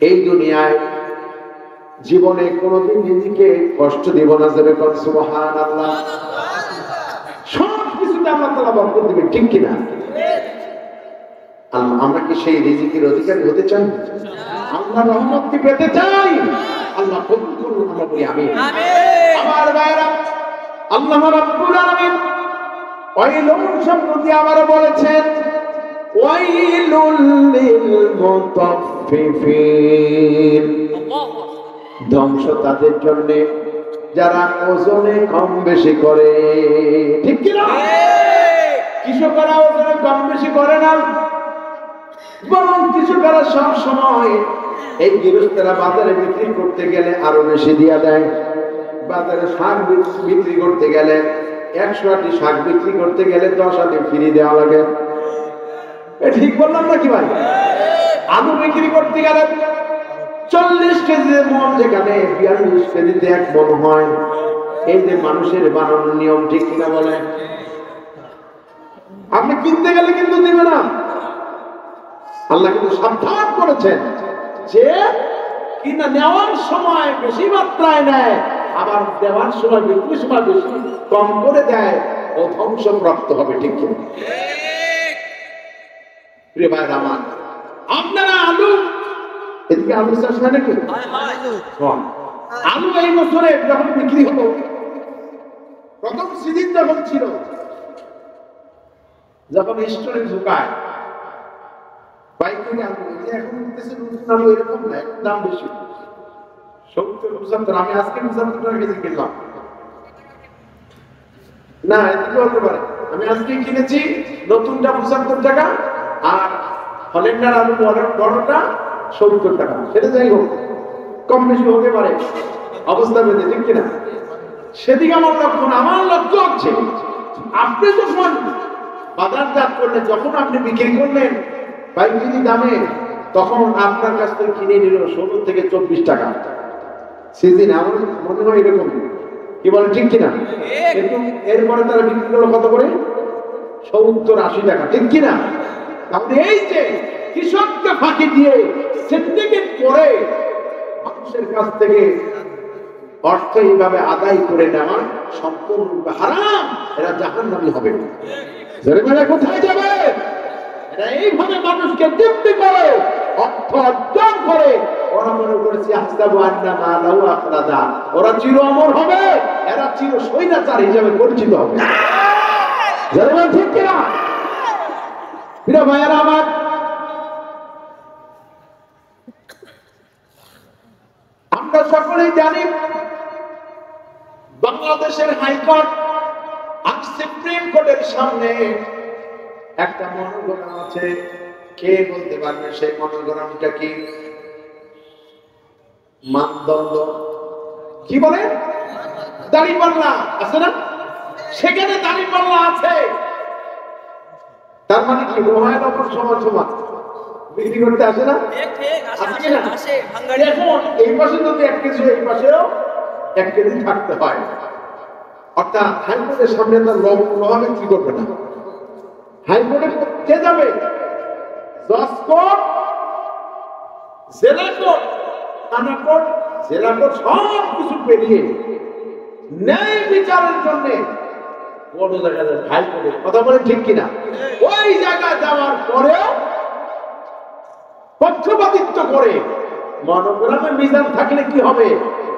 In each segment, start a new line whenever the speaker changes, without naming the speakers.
এই দুনিয়ায় জীবনে কোনোদিন নিজেকে কষ্ট দিব না, যাবে সুবহানাল্লাহ। সব কিছুতে আল্লাহ তাআলা বরকত দিবে, ঠিক কিনা? আমরা কি সেই রিজিকের অধিকারী হতে চাই? আল্লাহর রহমত কি পেতে চাই? আল্লাহ কবুল করুন, আমরা বলি আমিন। আমার ভাইরা, আল্লাহ রাব্বুল আলামিন ওয়াইলুন শব্দ দিয়ে আবার বলেছেন ওয়াইলুল লিল মুতাফফিফিন, ধ্বংস তাদের জন্য যারা ওজনে কম বেশি করে, ঠিক কি না? কৃষকরা ওজনে কম বেশি করে না, বরং কৃষকরা সব সময় এই গৃহস্থরা বাজারে বিক্রি করতে গেলে আরো বেশি দিয়া দেয়। বাজারে শাক বিক্রি করতে গেলে 100 আটি শাক বিক্রি করতে গেলে 10 আটি ফ্রি দেওয়া লাগে। ঠিক বললাম নাকি ভাই? আলু বিক্রি করতে গেলে 40 কেজির মন যেখানে 42 কেজিতে 1 মন হয়। এই যে মানুষের বানানোর নিয়ম, ঠিক কিনা বলে? আপনি কিনতে গেলে কিন্তু দিবে না। আল্লাহ কিন্তু সাবধান করেছেন যে কিনা নেওয়ার সময় বেশি মাত্রায় নেয়, আবার দেওয়ার সময় বিক্রির সময় বেশি কম করে দেয়, ও ধ্বংসপ্রাপ্ত হবে, ঠিক কিনা? প্রিয় ভাইরা আমার, আপনারা আলু, এদিকে আলু চাষ হয় নাকি? আলু এই বছরে যখন বিক্রি হলো, প্রথম সিজন যখন ছিল, যখন স্টোরে ঢুকায় পাইকারি আলু, এখন উঠতেছে নতুন আলু, এরকম না, দাম বেশি 70-75। আমি আজকে 75 টাকা কেজি কিনলাম না, এদিকে হতে পারে। আমি আজকে কিনেছি নতুনটা 75 টাকা, আর হল্যান্ডার আলু বড়টা 70 টাকা। সেটা যাই হোক, কম বেশি হতে পারে অবস্থা বেঁধে, ঠিক কিনা? সেদিকে আমার লক্ষ্য না। আমার লক্ষ্য হচ্ছে আপনি যখন বাজারজাত করলেন, যখন আপনি বিক্রি করলেন পাইকারি দামে, তখন আপনার কাছ থেকে কিনে নিল 16 থেকে 24 টাকা সিজন। আমার মনে হয় এরকম, কি বলেন, ঠিক কিনা? কিন্তু এরপরে তারা বিক্রি করলো কত করে? 70-80 টাকা, ঠিক কিনা? তাহলে এই যে কৃষককে ফাঁকি দিয়ে সিন্ডিকেট করে মানুষের কাছ থেকে অর্থ এইভাবে আদায় করে নেওয়া সম্পূর্ণ হারাম। এরা জাহান্নামী হবে। কোথায় যাবে? এরা এইভাবে মানুষকে তৃপ্তি করে, অর্থ অর্জন করে, ওরা মনে করেছে ওরা চির অমর হবে, এরা চির স্বৈরাচার হিসাবে পরিচিত হবে। ঠিক কিনা? প্রিয় ভাইয়েরা আমার, আমরা সকলেই জানি বাংলাদেশের হাইকোর্ট আর সুপ্রিম কোর্টের সামনে একটা মনোগ্রাম আছে। কে বলতে পারবে সেই মনোগ্রামটা কি? মানদণ্ড, কি বলে? দাড়িপাল্লা আছে না? সেখানে দাড়িপাল্লা আছে। তার মানে কি? রোহায়ের ওপর সমান সমান বিক্রি করতে আসে না? এখন এই পাশে যদি 1 কেজি, এই পাশেও 1 কেজি থাকতে হয়। অর্থাৎ হাইকোর্টের সামনে তার লোহা বিক্রি করবে না। হাইকোর্টে কে যাবে? জজ কোর্ট, জেলা কোর্ট, থানা কোর্ট, জেলা কোর্ট, সব কিছু পেরিয়ে ন্যায় বিচারের জন্য বড় জায়গায় হাইকোর্টে। কথা বলে ঠিক কিনা? ওই জায়গায় যাওয়ার পরেও পক্ষপাতিত্ব করে মনোগ্রামে মিজান থাকলে কি হবে?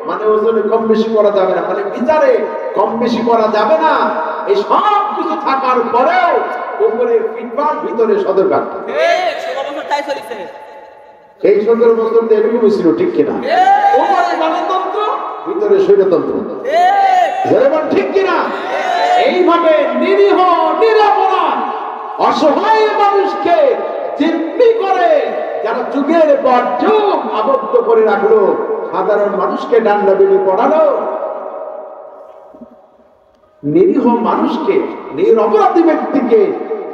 মানে ওজনে কম বেশি করা যাবে না, মানে বিচারে কম বেশি করা যাবে না। এই সব কিছু থাকার পরেও উপরে ফিটপাট, ভিতরে সদরঘাট। এই 17 বছর এরকম ছিল, ঠিক কিনা? উপরে গণতন্ত্র, ভিতরে স্বৈরতন্ত্র, ঠিক কিনা? এইভাবে নিরীহ নিরপরাধ অসহায় মানুষকে জিম্মি করে যারা যুগের পর যুগ আবদ্ধ করে রাখলো, সাধারণ মানুষকে ডান্ডা বেড়ে পড়ালো, নিরীহ মানুষকে, নিরপরাধী ব্যক্তিকে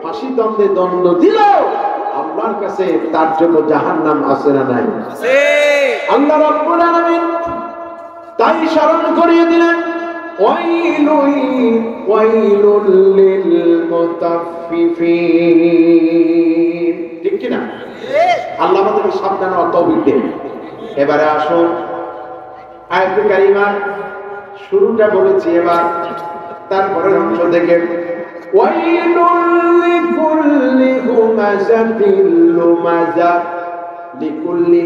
ফাঁসি দণ্ডে দণ্ড দিল, আল্লাহর কাছে তার জন্য জাহান্নাম আছে না নাই? আল্লাহ রাব্বুল আলামিন তাই স্মরণ করিয়ে দিলেন ওয়াইলুল লিল মুতাফফিফিন, ঠিক কিনা? আল্লাহ আমাদেরকে সাবধান হওয়ার তৌফিক দেন। এবারে আসুন আয়াতে কারিমার শুরুটা বলেছি, এবার তারপরের অংশ দেখেন। ওয়াইলুল লিকুল্লি হুমাযাতিল লুমাযা, লিকুল্লি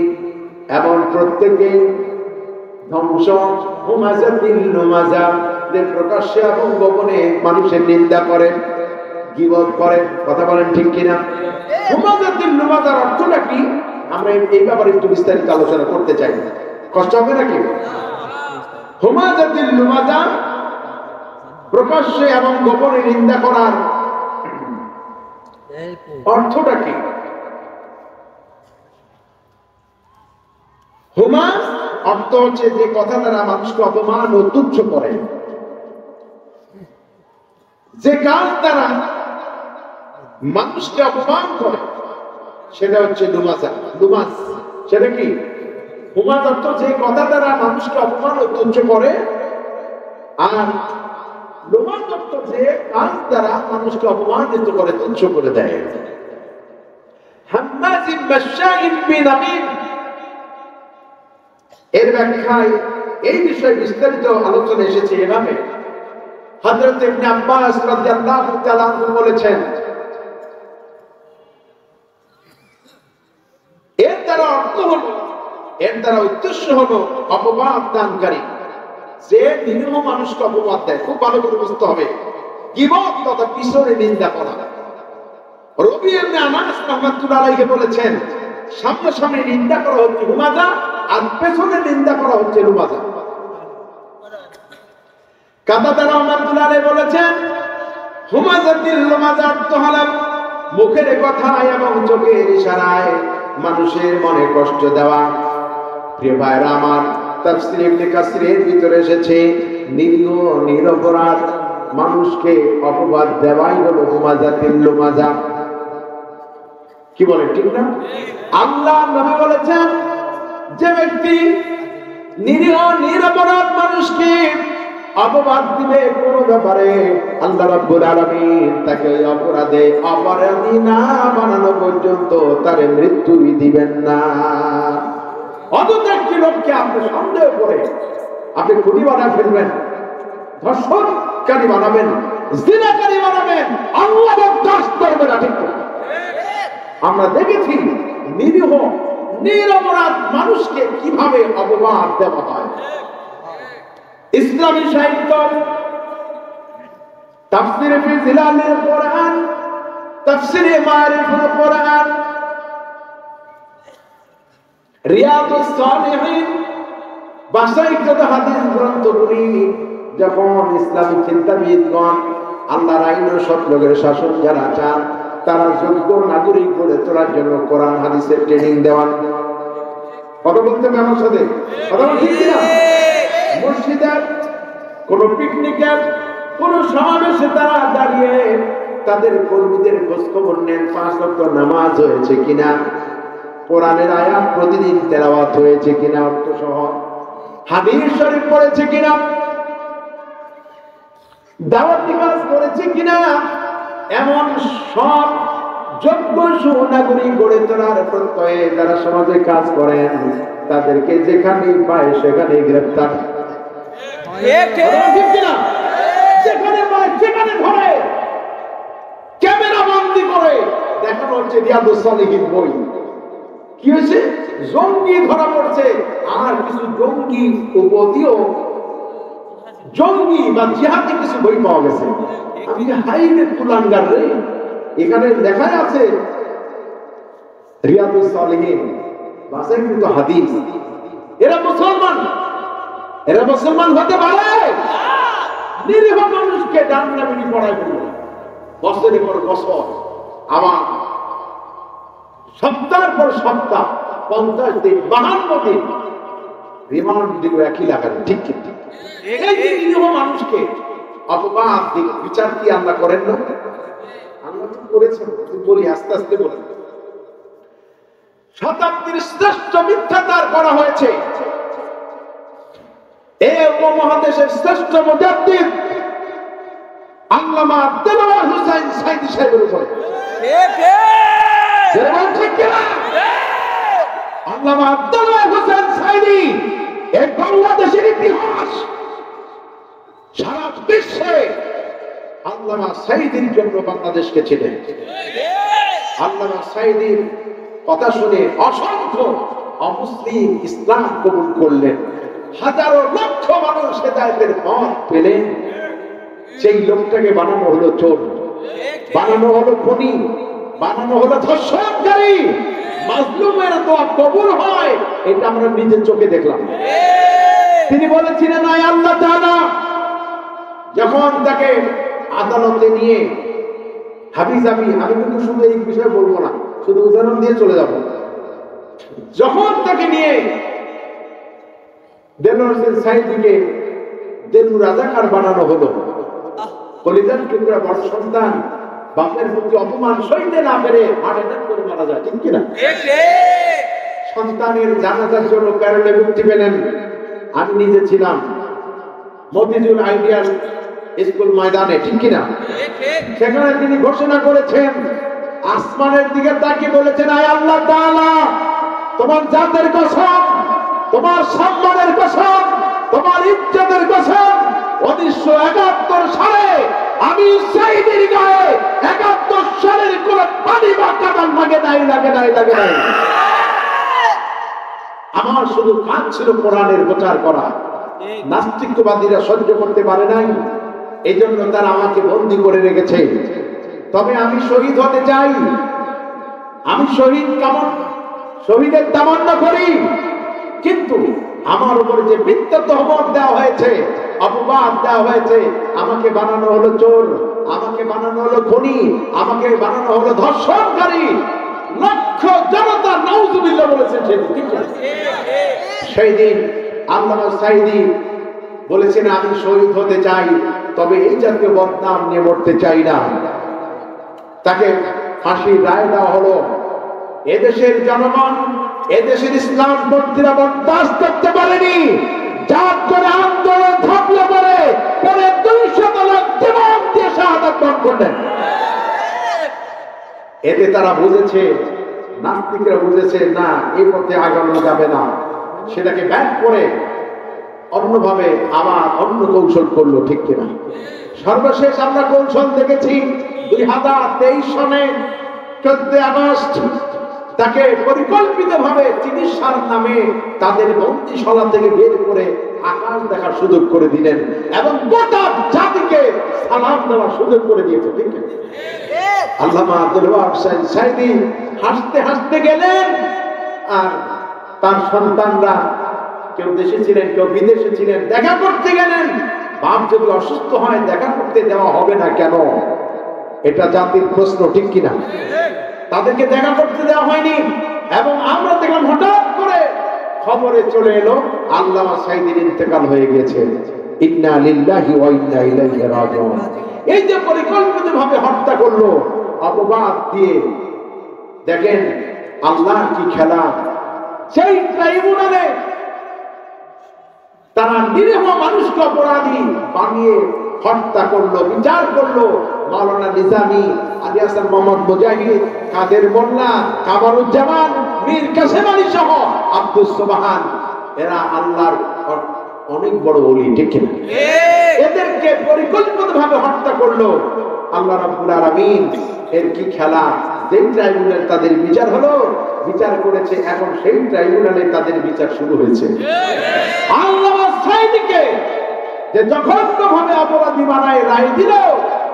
এমন প্রত্যেকে ধ্বংস, হুমাযাতিল লুমাযা যে প্রকাশ্যে এবং গোপনে মানুষের নিন্দা করে, গীবত করে। কথা বলেন ঠিক কিনা? হুমাযাতিল লুমাযার অর্থটা কি? আমরা এই ব্যাপারে একটু বিস্তারিত আলোচনা করতে চাই, কষ্ট হবে নাকি? হুমাযাতিল লুমাযা প্রকাশ্যে এবং গোপনে নিন্দা করার অর্থটা কি? হুমা অর্থ হচ্ছে যে কথা দ্বারা মানুষকে অপমান ও তুচ্ছ করে, যে কাজ দ্বারা মানুষকে অপমান করে সেটা হচ্ছে লুমাযা। লুমাজ সেটা কি? হুমাজ অর্থ যে কথা দ্বারা মানুষকে অপমান ও তুচ্ছ করে, আর লুমাজ অর্থ যে কাজ দ্বারা মানুষকে অপমানিত করে, তুচ্ছ করে দেয়। হাম্মাজিন মাশাইন বিনামিন, এর ব্যাখ্যায় এই বিষয়ে বিস্তারিত আলোচনা এসেছে এভাবে। হযরত ইবনে আব্বাস রাদিয়াল্লাহু তাআলা আনহু বলেছেন, এর দ্বারা অর্থ হলো, এর দ্বারা উদ্দেশ্য হলো অপবাদ দানকারী, যে নিরীহ মানুষকে অপবাদ দেয়। খুব ভালো করে বুঝতে হবে, গীবত তথা পিছনে নিন্দা করা। রবি ইবনে আনাস রাহমাতুল্লাহ আলাইহি বলেছেন, সামনাসামনি নিন্দা করা হচ্ছে হুমাযা, আর পেছনে নিন্দা করা হচ্ছে লুমাযা। কাতাদা রাহমাতুল্লাহ আলাইহি বলেছেন, হুমাযাতিল লুমাযা অর্থ হলো মুখের কথায় এবং চোখের ইশারায় মানুষের মনে কষ্ট দেওয়া। প্রিয় ভাইরা আমার, তাফসীর ইবনে কাসিরের ভিতরে এসেছে, নিরীহ নিরপরাধ মানুষকে অপবাদ দেওয়াই হলো হুমাযাতিল লুমাযা। কি বলে ঠিক না? আল্লাহ নবী বলেছেন, যে ব্যক্তি নিরীহ নিরপরাধ মানুষকে অপবাদ দিবে কোন ব্যাপারে, আল্লাহ রাব্বুল আলামিন তাকে ওই অপরাধে অপরাধী না বানানো পর্যন্ত তার মৃত্যুই দিবেন না। অথচ একটি লোককে আপনি সন্দেহ করে আপনি খুনি বানায় ফেলবেন, ধর্ষণকারী বানাবেন, জিনাকারী বানাবেন, আল্লাহ বরদাস্ত করবে না। ঠিক না? আমরা দেখেছি নিরীহ নিরপরাধ মানুষকে কিভাবে অপবাদ দেওয়া হয়। ইসলামী সাহিত্য, তাফসীরে ফি জিলালিল কোরআন, তাফসীরে মারিফুল কোরআন, রিয়াদুস সালিহিন, বাসাইকৃত হাদিস গ্রন্থগুলি যখন ইসলামী চিন্তাবিদগণ আল্লাহর আইন ও সৎ লোকের শাসন যারা চান, তারা যোগ্য নাগরিক গড়ে তোলার জন্য কোরআন হাদিসের ট্রেনিং দেওয়ান। কথা বলতে হবে আমার সাথে, কথা ঠিক কিনা? মসজিদের কোন পিকনিকের কোন সমাবেশে তারা দাঁড়িয়ে তাদের কর্মীদের খোঁজ খবর নেন, 5 ওয়াক্ত নামাজ হয়েছে কিনা, কোরআনের আয়াত প্রতিদিন তেলাওয়াত হয়েছে কিনা অর্থ সহ, হাদিস শরীফ পড়েছে কিনা, দাওয়াতি কাজ করেছে কিনা, এমন সব যোগ্য সুনাগরিক গড়ে তোলার প্রত্যয়ে যারা সমাজে কাজ করেন, তাদেরকে যেখানে পায় সেখানে গ্রেফতার, যেখানে পায় সেখানে ধরে ক্যামেরা বন্দী করে দেখানো হচ্ছে রিয়াদুস সালিহিন বই। কি হয়েছে? জঙ্গি ধরা পড়ছে, আর কিছু জঙ্গি উপদিও জঙ্গি বা জিহাদি কিছু বই পাওয়া গেছে। আমি হাইরে কুলাঙ্গার রে, এখানে লেখাই আছে রিয়াদুস সালিহিন, বাসায় কিন্তু হাদিস। এরা মুসলমান, এরা মুসলমান হতে পারে? নিরীহ মানুষকে ডান্ডাবিড়ি পড়ায় দিল বছরের পর বছর, আবার সপ্তাহের পর সপ্তাহ, 50 দিন 52 দিন রিমান্ড দিল একই লাগান। ঠিক ঠিক ঠিক। এই যে নিরীহ মানুষকে অপবাদ দিল, বিচার কি আল্লাহ করেন না? আল্লাহ তো করেছেন। বলি আস্তে আস্তে বলি, শতাব্দীর শ্রেষ্ঠ মিথ্যাচার করা হয়েছে। এই উপমহাদেশের শ্রেষ্ঠ মুজাদ্দিদ আল্লামা দেলোয়ার হোসেন সাইদি সাহেবের উপরে আল্লামা আব্দুল্লাহ হোসেন সাইদি এই বাংলাদেশের ইতিহাস সারা বিশ্বে আল্লামা সাইদির জন্য বাংলাদেশকে চিনে। আল্লামা সাইদির কথা শুনে অসংখ্য অমুসলিম ইসলাম কবুল করলেন, হাজারো লক্ষ মানুষ হেদায়েতের পথ পেলেন। সেই লোকটাকে বানানো হলো চোর, বানানো হলো খুনি, বানানো হলো ধর্ষণকারী। মাজলুমের দোয়া কবুল হয় এটা আমরা নিজের চোখে দেখলাম। তিনি বলেছিলেন আয় আল্লাহ তাআলা, যখন তাকে আদালতে নিয়ে হাবিজাবি, আমি কিন্তু শুধু এই বিষয়ে বলবো না, শুধু উদাহরণ দিয়ে চলে যাব। যখন তাকে নিয়ে দেলোয়ার হোসেন সাইদিকে দেলু রাজাকার বানানো হলো, কলিজার টুকরা বড় সন্তান বাপের প্রতি অপমান সইতে না পেরে হার্ট অ্যাটাক করে মারা যায়, ঠিক কিনা? সন্তানের জানাজার জন্য প্যারোলে মুক্তি পেলেন। আমি নিজে ছিলাম মতিঝিল আইডিয়াল স্কুল ময়দানে, ঠিক কিনা? সেখানে তিনি ঘোষণা করেছেন, আসমানের দিকে তাকিয়ে বলেছেন আয় আল্লাহ তাআলা, তোমার জাতের কসম, তোমার সম্মানের কসম, তোমার ইজ্জতের কসম, 1971 সালে আমি সাইদির গায়ে 71 সালের কোন পানি বা কামান লাগে নাই। আমার শুধু কাজ ছিল কোরআনের প্রচার করা। নাস্তিকবাদীরা সহ্য করতে পারে নাই, এই জন্য তারা আমাকে বন্দী করে রেখেছে। তবে আমি শহীদ হতে চাই, আমি শহীদের তামান্না করি, কিন্তু আমার উপরে যে মিথ্যা তহমত দেওয়া হয়েছে, অপবাদ দেওয়া হয়েছে, আমাকে বানানো হলো চোর, আমাকে বানানো হলো খুনি, আমাকে বানানো হলো ধর্ষণকারী, লক্ষ জনতা নাউজুবিল্লাহ বলেছেন। সেই দিন আল্লামা সাইদি বলেছেন আমি শহীদ হতে চাই, তবে এই জাতীয় বদনাম নিয়ে মরতে চাই না। তাকে ফাঁসির রায় দেওয়া হলো। এদেশের জনগণ, এদেশের ইসলামপন্থীরা বরদাস্ত করতে পারেনি, যার করে আন্দোলন থাকলে পরে 200 লোক জীবন দিয়ে শাহাদাত বরণ করলেন। এতে তারা বুঝেছে, নাস্তিকরা বুঝেছে না এই পথে আগানো যাবে না, সেটাকে ব্যাক করে অন্যভাবে আবার অন্য কৌশল করলো, ঠিক কিনা? সর্বশেষ আমরা কৌশল দেখেছি 2023 সনে 14 আগস্ট তাকে পরিকল্পিতভাবে চিকিৎসার নামে তাদের বন্দিশালা থেকে বের করে আকাশ দেখার সুযোগ করে দিলেন এবং গোটা জাতিকে সালাম দেওয়ার সুযোগ করে দিয়েছে, ঠিক আছে? আল্লামা আব্দুল্লাহ হোসেন সাইদি হাসতে হাসতে গেলেন, আর তার সন্তানরা কেউ দেশে ছিলেন, কেউ বিদেশে ছিলেন, দেখা করতে গেলেন। বাপ যদি অসুস্থ হয় দেখা করতে দেওয়া হবে না কেন? এটা জাতির প্রশ্ন, ঠিক কিনা? তাদেরকে দেখা করতে দেওয়া হয়নি এবং আমরা দেখলাম হঠাৎ করে খবরে চলে এলো আল্লামা সাইদির ইন্তেকাল হয়ে গেছে। ইন্না লিল্লাহি ওয়া ইন্না ইলাইহি রাজিউন। এই যে পরিকল্পিতভাবে হত্যা করলো অপবাদ দিয়ে, দেখেন আল্লাহর কি খেলা। সেই ট্রাইব্যুনালে তারা নিরীহ মানুষকে অপরাধী বানিয়ে হত্যা করলো, বিচার করলো। মাওলানা নিজামী, আলী হাসান মোহাম্মদ মুজাহিদ, কাদের মোল্লা, কামারুজ্জামান, মীর কাসেম আলী সহ আব্দুস সুবহান, এরা আল্লাহর অনেক বড় ওলি, ঠিক না? এদেরকে পরিকল্পিতভাবে হত্যা করলো আল্লাহ রাব্বুল আলামিন। এর কি খেলা! যেই ট্রাইব্যুনালে তাদের বিচার হলো, বিচার করেছে, এখন সেই ট্রাইব্যুনালে তাদের বিচার শুরু হয়েছে। আল্লামা সাইদিকে যে জঘন্যভাবে অপরাধী বানায় রায় দিল,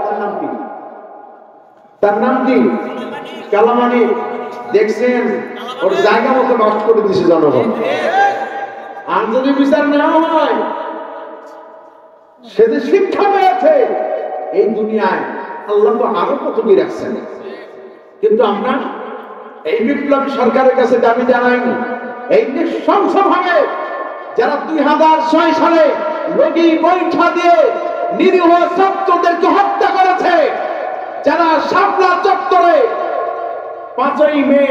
তার নাম কি? তার নাম কি? কালামানি। দেখছেন ওর জায়গা মতো নষ্ট করে দিয়েছে জনগণ। আর যদি বিচার না হয়, সে যে শিক্ষা পেয়েছে এই দুনিয়ায়, আল্লাহ তো আরো কত কি রাখছেন। কিন্তু আমরা এই বিপ্লবী সরকারের কাছে দাবি জানাই, এই নৃশংসভাবে যারা 2006 সালে লগি বৈঠা দিয়ে নিরীহ ছাত্রদেরকে হত্যা করেছে, যারা শাপলা চত্বরে 5ই মে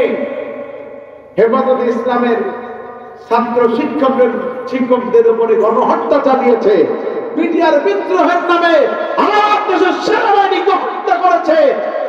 হেফাজতে ইসলামের ছাত্র শিক্ষকদের উপরে গণহত্যা চালিয়েছে, বিটিআর বিদ্রোহের নামে আমার দেশের সেনাবাহিনীকে হত্যা করেছে,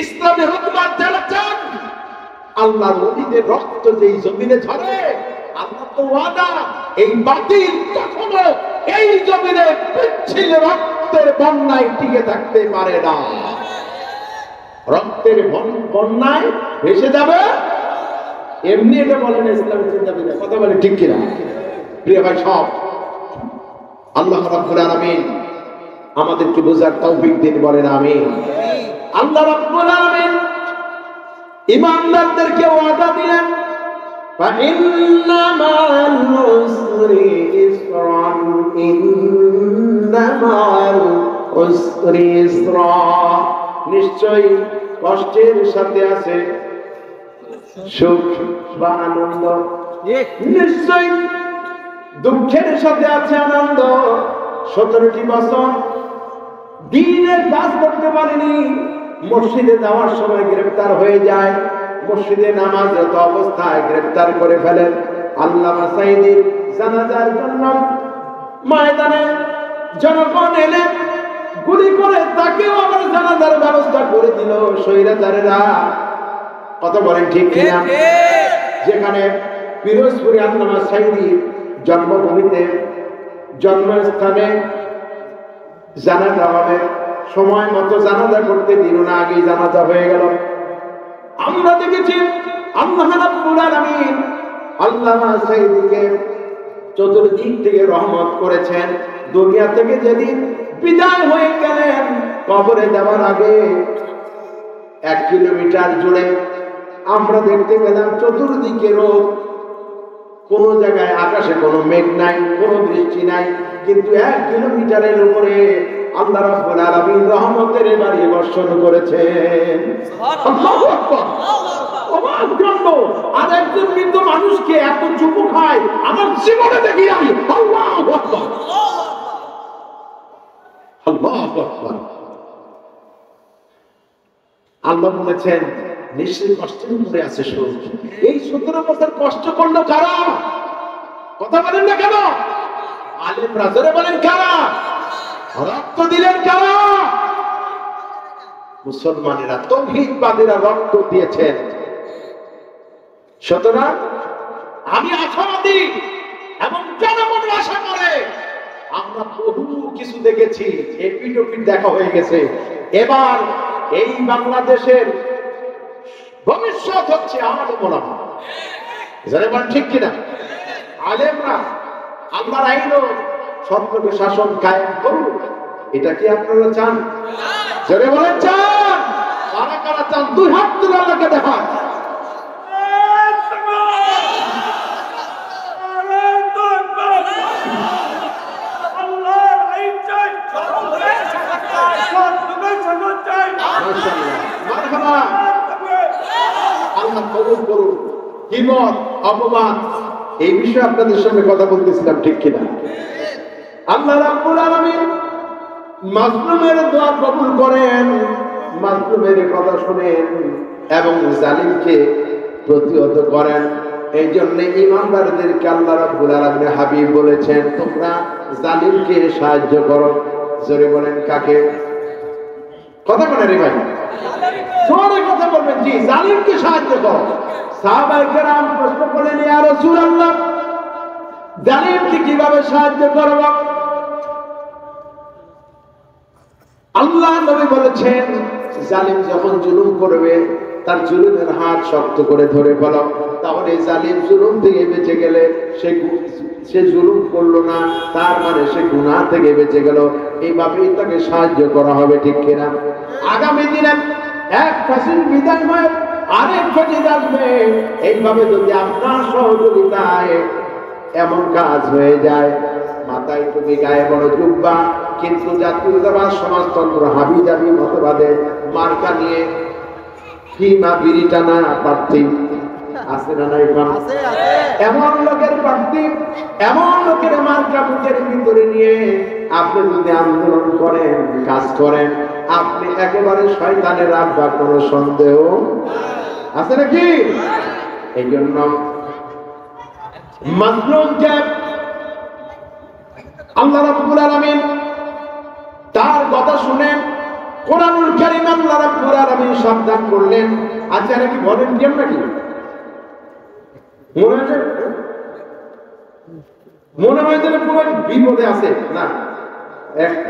ইসলামী হুকুমত যারা চান, আল্লাহর ওলিদের রক্ত যেই জমিনে ঝরে, আল্লাহ তো ওয়াদা এই বাতিল কখনো এই জমিনে পিচ্ছিল রক্তের বন্যায় টিকে থাকতে পারে না। রক্তের বন্যায় ভেসে যাবে, এমনি এটা বলেন ইসলামের চিন্তাবিদ, কথা বলে ঠিক কিনা? প্রিয় ভাই সব, আল্লাহ রাব্বুল আলামিন আমাদেরকে বোঝার তৌফিক দিন, বলেন আমিন। আল্লাহ রাব্বুল আলামিন ঈমানদারদেরকে ওয়াদা দিলেন, ফাইন্না মা'আল উসরি ইসরান, ইন্না মা'আল উসরি ইসরা, নিশ্চয়ই কষ্টের সাথে আছে সুখ বা আনন্দ, নিশ্চয়ই দুঃখের সাথে আছে আনন্দ। 17টি বছর দিনের কাজ করতে পারেনি, মসজিদে যাওয়ার সময় গ্রেফতার হয়ে যায়, মসজিদে নামাজরত অবস্থায় গ্রেফতার করে ফেলেন। আল্লামা সাঈদীর জানাজার জন্য ময়দানে জনগণ এলেন, গুলি করে তাকেও আবার জানাজার ব্যবস্থা করে দিল স্বৈরাচারেরা, কথা বলেন ঠিক কিনা? যেখানে পিরোজপুরে আল্লামা সাঈদীর জন্মভূমিতে, জন্মস্থানে জানাজা হবে, সময় মতো জানাজা করতে দিল না, আগেই জানাজা হয়ে গেল। আমরা দেখেছি আল্লাহ রাব্বুল আলামিন আল্লামা সাঈদীকে চতুর্দিক থেকে রহমত করেছেন। দুনিয়া থেকে যেদিন বিদায় হয়ে গেলেন, কবরে যাওয়ার আগে 1 কিলোমিটার জুড়ে আমরা দেখতে পেলাম চতুর্দিকে রোদ, কোন জায়গায় আকাশে কোনো মেঘ নাই, কোনো বৃষ্টি নাই, কিন্তু 1 কিলোমিটারের উপরে আল্লাহ রাব্বুল আলামিন রহমতের বাড়ি বর্ষণ করেছেন। আল্লাহু আকবার, অবাক কাণ্ড। আর একজন মৃত মানুষকে এত চুমু খায় আমার জীবনে দেখি আমি। আল্লাহু আকবার, আল্লাহু আকবার। আল্লাহ বলেছেন নিশ্চয়ই কষ্টের উপরে আছে সুখ। এই 17 বছর কষ্ট করলো কারা? কথা বলেন না কেন? আলেম রাজরে বলেন কারা? রক্ত দিলেন কারা? মুসলমানেরা, তৌহিদবাদীরা রক্ত দিয়েছেন। সুতরাং আমি আশাবাদী এবং জনগণ আশা করে, আমরা বহু কিছু দেখেছি, এপিটোপিট দেখা হয়ে গেছে। এবার এই বাংলাদেশের ভবিষ্যৎ হচ্ছে আমাদের ওলামা, জানেন বলেন ঠিক কিনা? আলেমরা আল্লাহর আইন ও সত্যকে শাসন কায়েম করুন, এটা কি আপনারা চান? জোরে বলেন চান? কারা কারা চান? 2 হাত তুলে আল্লাহকে দেখান। আল্লাহ কবুল করুন। হিম্মত, অপমান, এই বিষয়ে আপনাদের সঙ্গে কথা বলতেছিলাম, ঠিক কিনা? আল্লাহ রাব্বুল আলামিন মাজলুমের দোয়া কবুল করেন, মাজলুমের কথা শুনেন এবং জালিমকে প্রতিহত করেন। এই জন্য ঈমানদারদেরকে আল্লাহ রাব্বুল আলামিন হাবিব বলেছেন, তোমরা জালিমকে সাহায্য করো। জোরে বলেন কাকে? কথা বলেন রে ভাই, জোরে কথা বলবেন। জি, জালিমকে সাহায্য করো। সাহাবায়ে কেরাম প্রশ্ন করলেন, ইয়া রাসূলুল্লাহ, জালিমকে কিভাবে সাহায্য করব? আল্লাহ নবী বলেছেন, জালিম যখন জুলুম করবে তার জুলুমের হাত শক্ত করে ধরে ফেলো, তাহলে জালিম জুলুম থেকে বেঁচে গেলে সে জুলুম করলো না, তার মানে সে গুনাহ থেকে বেঁচে গেল। এইভাবেই তাকে সাহায্য করা হবে, ঠিক কিনা? আগামী দিনে এক ফাসিল বিদায় হয়, আরেক ফাসিল আসবে। এইভাবে যদি আপনার সহযোগিতায় এমন কাজ হয়ে যায়, মাথায় টুপি, গায়ে বড় জুব্বা, কিন্তু জাতীয়তাবাদ সমাজতন্ত্র হাবিজাবি মতবাদে মার্কা নিয়ে ফিমা বিড়ি টানা প্রার্থী আছে না নাই? এমন লোকের প্রার্থী, এমন লোকের মার্কা বুকের ভিতরে নিয়ে আপনি যদি আন্দোলন করেন, কাজ করেন, আপনি একেবারে শয়তানের আব্বা, কোনো সন্দেহ আছে নাকি? এই জন্য মাজলুমকে আল্লাহ রাব্বুল আলামিন তার কথা শুনেন কোরআনুল কারীম আল্লাহ রাব্বুল আলামিন সাবধান করলেন। আচ্ছা নাকি ভলেন্টিয়ার নাকি মনে হয় যেন পুরো বিপদে আছে না,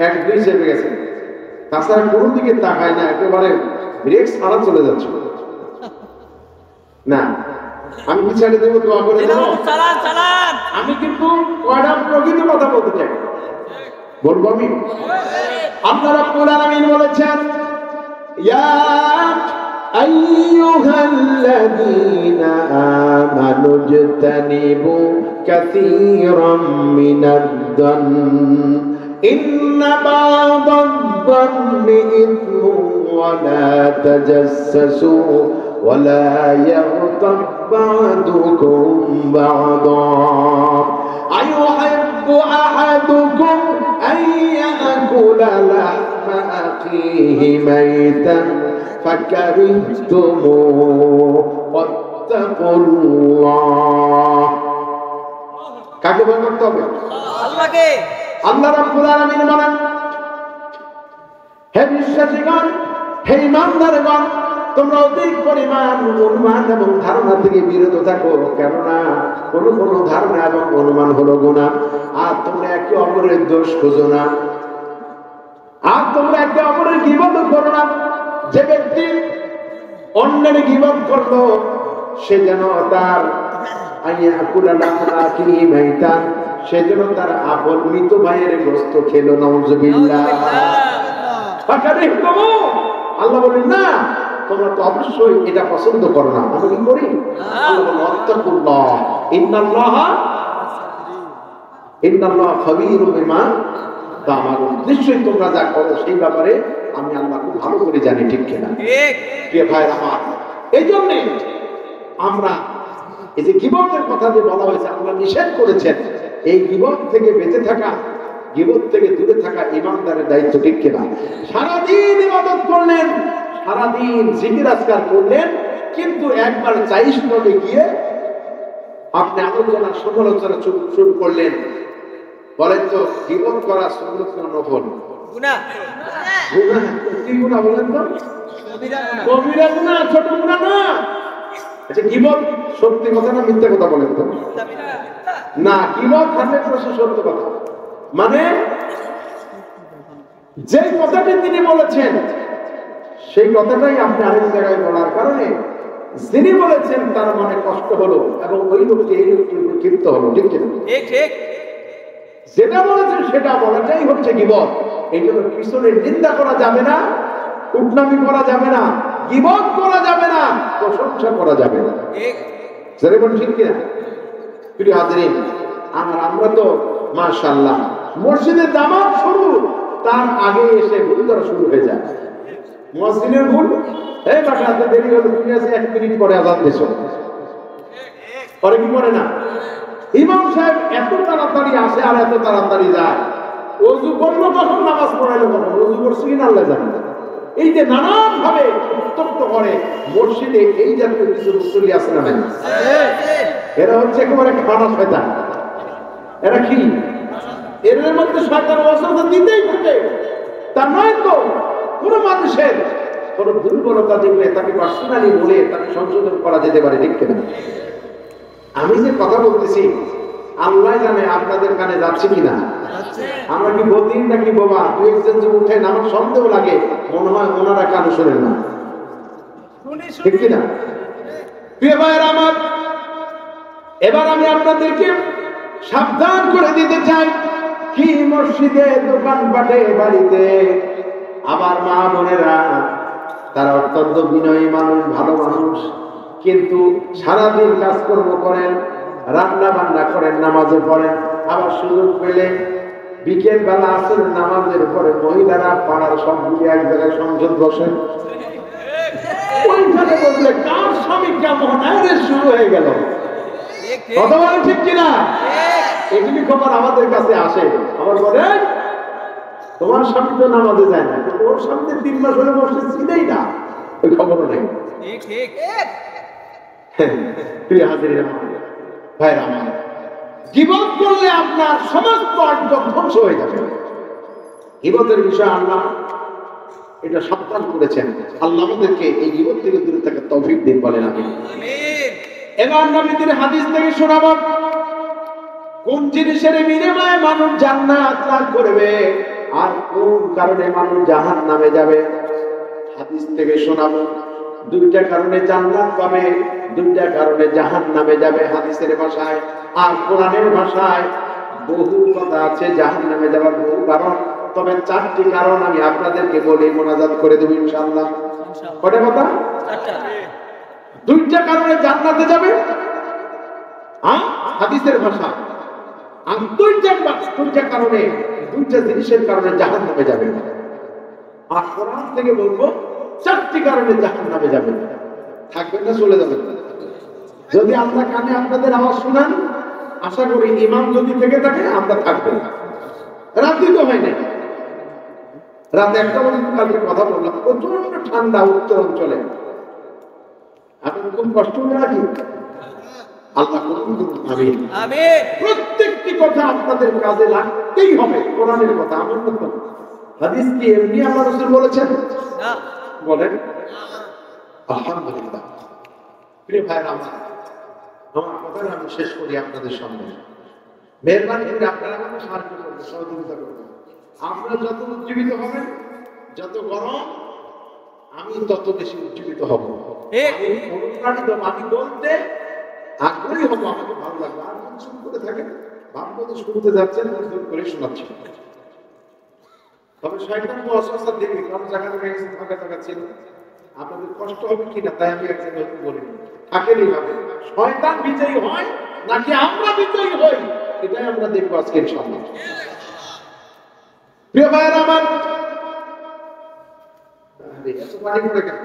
এক দুই চেপে গেছে, তাছাড়া কোনো দিকে তাকায় না, একেবারে ব্রেক ছাড়া চলে যাচ্ছে না। আমি কি ছেড়ে দেবো? দোয়া করে দেবো। আমি কিন্তু কয়টা প্রকৃত কথা বলতে চাই, বলবো আমি। আল্লাহ রাব্বুল আলামিন বলেছেন, ইয়া আইয়ুহাল্লাযীনা আমানু ইজতানিবু কাসীরাম মিনাদ-দান ইন্না বা'দাদ-দান্নি ইথমুন ওয়া লা তাজাসসু ওয়া লা ইয়াগতাব বা'দুকুম বা'দা আইয়ুহিব্বু আহাদুকুম আন ইয়াকুলা লাহমা আখিহি মাইতান ফাকারিহতুমুহু ওয়াত্তাকুল্লাহ। কাকে ভয় করতে হবে? আল্লাহকে। আল্লাহ রাব্বুল আলামিন বলেন, হে বিশ্বাসীগণ, হে ঈমানদারগণ, তোমরা অধিক পরিমাণ অনুমান এবং ধারণা থেকে বিরত থাকো, কেননা কোন কোন ধারণা এবং অনুমান হলো গুনাহ। আর তোমরা একে অপরের দোষ খোঁজো না, আর তোমরা একে অপরের গীবত করো না। যে ব্যক্তি অন্যের গীবত করলো সে যেন তার সে যেন তার আপন মৃত ভাইয়ের গোশত খেলো। নাউযুবিল্লাহ। আল্লাহ বলেন না, তোমরা তো অবশ্যই এটা পছন্দ করো না, আমরা কি করি? আল্লাহ বলেন ওয়াত্তাকুল্লাহ ইন্নাল্লাহ খাবীরুম বিমা তা'মালুন। নিশ্চয়ই তোমরা যা করো সেই ব্যাপারে আমি আল্লাহ খুব ভালো করে জানি, ঠিক কিনা? ঠিক। প্রিয় ভাই আমার, এই জন্যে আমরা এই যে গীবতের কথা যে বলা হয়েছে, আল্লাহ নিষেধ করেছেন, এই গীবত থেকে বেঁচে থাকা, গীবত থেকে দূরে থাকা ঈমানদারের দায়িত্ব, ঠিক কিনা? সারাদিন ইবাদত করলেন, সারাদিন জিকির আজকার করলেন, কিন্তু একবার চাইশ মনে গিয়ে আপনি আলোচনা সমালোচনা শুরু করলেন। বলেন তো, গীবত করা সুন্নাত না নফল? গুনাহ। গুনাহ কি গুনাহ বলেন তো? কবিরা গুনাহ, ছোট গুনাহ না। আচ্ছা, গীবত সত্যি কথা না মিথ্যা কথা বলেন তো? না, গীবত 100% সত্য কথা। মানে যে কথাটি তিনি বলেছেন সেই কথাটাই আপনি আরেক জায়গায় বলার কারণে যিনি বলেছেন তার মনে কষ্ট হলো এবং ওই লোকটি এই লোকটির উপর ক্ষিপ্ত হলো, ঠিক ঠিক? ঠিক। যেটা বলেছেন সেটা বলাটাই হচ্ছে গীবত। এই জন্য পিছনের নিন্দা করা যাবে না, কুটনামি করা যাবে না, গীবত করা যাবে না, প্রশংসা করা যাবে না। ঠিক। সেটা বলেন, ঠিক কিনা? প্রিয় হাজিরিন, আমরা তো মাশাআল্লাহ মসজিদে জামাত শুরু, তার আগে এসে ভুল ধরা শুরু হয়ে যায়। মসজিদের ভুল, এই বাটা এত দেরি হলো, তুমি আছে 1 মিনিট পরে আযান দিছো, পরে কি করে না? ইমাম সাহেব এত তাড়াতাড়ি আসে আর এত তাড়াতাড়ি যায়, ওযু করলো তখন, নামাজ পড়াইলো তখন, ওযু করছে কিনা আল্লাহ জানে। এই যে নানান ভাবে উত্তপ্ত করে মসজিদে, এই জাতীয় কিছু মুসল্লি আছে না? এরা হচ্ছে একেবারে খানা শয়তান। এরা কি? এর মধ্যে শয়তান ওয়াসওয়াসা দিতেই থাকে। তা নয় তো কোন মানুষের কোন দুর্বলতা দেখলে তাকে পার্সোনালি বলে তাকে সংশোধন করা যেতে পারে, ঠিক কিনা? আমি যে কথা বলতেছি আল্লাহ জানে আপনাদের কানে যাচ্ছে কিনা। আমরা কি বদিন নাকি বাবা? দু একজন যে উঠে আমার সন্দেহ লাগে, মনে হয় ওনারা কানে শোনেন না, ঠিক কিনা? প্রিয় ভাইয়ের আমার, এবার আমি আপনাদেরকে সাবধান করে দিতে চাই, কি মসজিদে, দোকানপাটে, বাড়িতে আমার মা বোনেরা তারা অত্যন্ত বিনয়ী মানুষ, ভালো মানুষ, কিন্তু সারাদিন কাজকর্ম করেন, রান্না বান্না করেন, নামাজে পড়েন, আবার সুযোগ পেলে বিকেল বেলা আসরের নামাজের পরে মহিলারা পাড়ার সবগুলি এক জায়গায় সংসদ বসেন, ওইখানে বললে কার স্বামী কেমন শুরু হয়ে গেল। কথা বলে ঠিক কিনা? এগুলি খবর আমাদের কাছে আসে, আবার বলে তোমার স্বামী তো নামাজে যায় না, ওর সামনে 3 মাস হলে মসজিদ ছিলেই না, ওই খবরও নেই। প্রিয় হাজির ভাইরা আমার, গীবত করলে আপনার সমস্ত অর্জন ধ্বংস হয়ে যাবে। গীবতের বিষয় আল্লাহ এটা সাবধান করেছেন। আল্লাহ আমাদেরকে এই গীবত থেকে দূরে থাকার তৌফিক দিন, বলেন আমিন। এবার নবীদের হাদিস থেকে শোনাবো কোন জিনিসের বিনিময়ে মানুষ জান্নাত লাভ করবে আর কোন কারণে মানুষ জাহান্নামে যাবে। হাদিস থেকে শোনাবো দুইটা কারণে জান্নাত পাবে, দুইটা কারণে জাহান্নামে যাবে হাদিসের ভাষায়। আর কোরআনের ভাষায় বহু কথা আছে জাহান্নামে যাওয়ার বহু কারণ, তবে চারটি কারণ আমি আপনাদেরকে বলে মোনাজাত করে দেব ইনশাআল্লাহ। কয়টা কথা? দুইটা কারণে জান্নাতে যাবে হাদিসের ভাষা, আর দুইটা কারণে, দুইটা জিনিসের কারণে জাহান্নামে যাবে। আর কোরআন থেকে বলবো চারটি কারণে জাহান্নামে যাবে। থাকবেন না চলে যাবেন? যদি আমরা কানে আপনাদের আওয়াজ শুনান, আশা করি ইমাম যদি থেকে থাকে আমরা থাকবেন। রাত্রি তো হয় না, রাত 1টা পর্যন্ত কালকে কথা বললাম, প্রচন্ড ঠান্ডা উত্তর অঞ্চলে। আপনার খুব কষ্ট হয়ে নাকি? আল্লাহ আমিন আমিন। প্রত্যেকটি কথা আপনাদের কাজে লাগতেই হবে। কোরআনের কথা, আমার কথা। হাদিস কি এমনি আল্লাহ রাসূল বলেছেন? না। বলেন আলহামদুলিল্লাহ। প্রিয় ভাইরা আমার কথা আমি শেষ করি আপনাদের সামনে। মেহরবানি করে আপনারা আমাকে সাহায্য করবেন, সহযোগিতা করবেন। আমরা যত উজ্জীবিত হবেন, যত গরম, আমি তত বেশি উজ্জীবিত হব। আমি অনুপ্রাণিত, আমি বলতে আগ্রহী হবো, আমাকে ভালো লাগবে। আর চুপ করে থাকেন, ভাববো তো শুনতে যাচ্ছেন, জোর করে শোনাচ্ছেন। তবে শয়তান তো অস্বস্থার দিকে কারণ জায়গা গেছে, ফাঁকা জায়গা ছিল, আপনাদের কষ্ট হবে কিনা তাই আমি এক জায়গায় বলি থাকেনই ভাবে শয়তান বিজয়ী হয় নাকি আমরা বিজয়ী হই, এটাই আমরা দেখবো আজকের সামনে। প্রিয় ভাইয়েরা আমার, এত পানি পড়ে কেন?